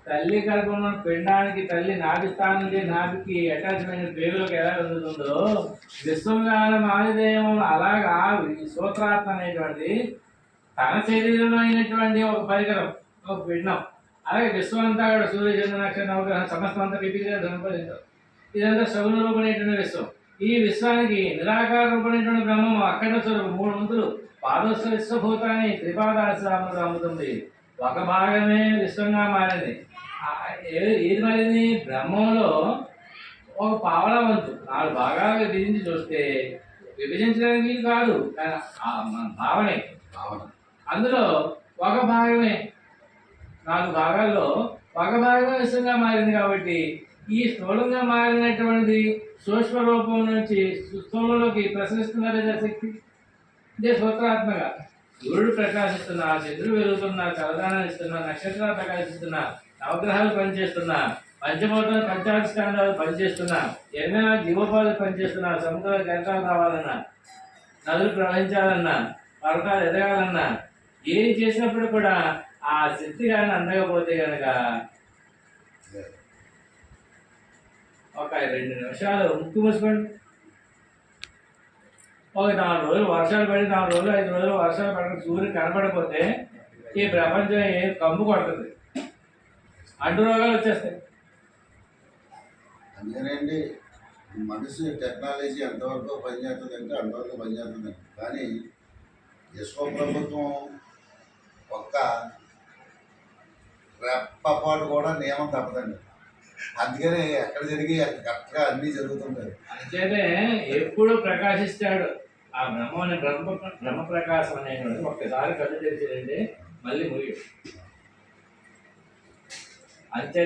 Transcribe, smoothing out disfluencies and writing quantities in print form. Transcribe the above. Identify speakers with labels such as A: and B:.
A: తల్లి గర్భంలో పిండానికి తల్లి నాభి స్థానం నుంచి నాభికి అటాచ్మెంట్ పేరులోకి ఎలా అందుతుందో విశ్వంగాన మాదిదేవం అలాగా ఈ సూత్రాత్మ అనేటువంటి తన శరీరంలో అయినటువంటి ఒక పరికరం, ఒక పిండం. అలాగే విశ్వం అంతా కూడా సూర్య చంద్ర నక్షత్ర నవగ్రహం సమస్తం అంతా విభిగా సంపాదించారు. ఇదంతా సగుణ రూపమైనటువంటి విశ్వం. ఈ విశ్వానికి నిరాకార రూపమైనటువంటి బ్రహ్మం అఖండ స్వరూపం 3 వంతులు పాదోత్సవ విశ్వభూతాన్ని త్రిపాదాశ్రామంలో అమ్ముతుంది. ఒక భాగమే విశ్వంగా మారింది. ఏది మారింది? బ్రహ్మంలో ఒక పావలా వంతు 4 భాగాలు విభజించి చూస్తే విభజించడానికి కాదు, మన భావనే భావన. అందులో ఒక భాగమే 4 భాగాల్లో ఒక భాగమే విశ్వంగా మారింది. కాబట్టి ఈ స్థూలంగా మారినటువంటి సూక్ష్మ రూపం నుంచి స్థూలంలోకి ప్రసరిస్తున్న శక్తి ఇదే సూత్రాత్మగా సూర్యుడు ప్రకాశిస్తున్నా, చంద్రుడు వెలుగుతున్నా, చలదానం ఇస్తున్నా, నక్షత్రాలు ప్రకాశిస్తున్నా, నవగ్రహాలు పనిచేస్తున్నా, పంచభూతాలు పంచాధిష్టానాలు పనిచేస్తున్నా, ఎన్నో జీవోపాలు పనిచేస్తున్నా, సముద్రాలు జంటాలు రావాలన్నా, నదులు ప్రవహించాలన్నా, పర్వతాలు ఎదగాలన్నా, ఏం చేసినప్పుడు కూడా ఆ శక్తి కానీ అందకపోతే కనుక ఒక 2 నిమిషాలు ముక్కు మూసుకోండి. ఒక 4 రోజులు వర్షాలు పడి 4 రోజులు 5 రోజులు వర్షాలు పడి సూర్యుడు కనపడకపోతే ఈ ప్రపంచం ఏం కమ్ము కొడుతుంది, అంటు రోగాలు వచ్చేస్తాయి.
B: అందుకనండి మనిషి టెక్నాలజీ ఎంతవరకు పనిచేస్తుందంటే అంతవరకు పనిచేస్తుందండి. కానీ విశ్వ ప్రభుత్వం ఒక్క రెప్పపాటు కూడా నియమం తప్పదండి. అందుకనే ఎక్కడ జరిగి కరెక్ట్గా అన్నీ జరుగుతుంటాయి.
A: అంతేనే ఎప్పుడు ప్రకాశిస్తాడు ఆ బ్రహ్మ ప్రకాశం అనేటువంటి. ఒక్కసారి కళ్ళు తెరిచేయండి, మళ్ళీ ముగి అంతే.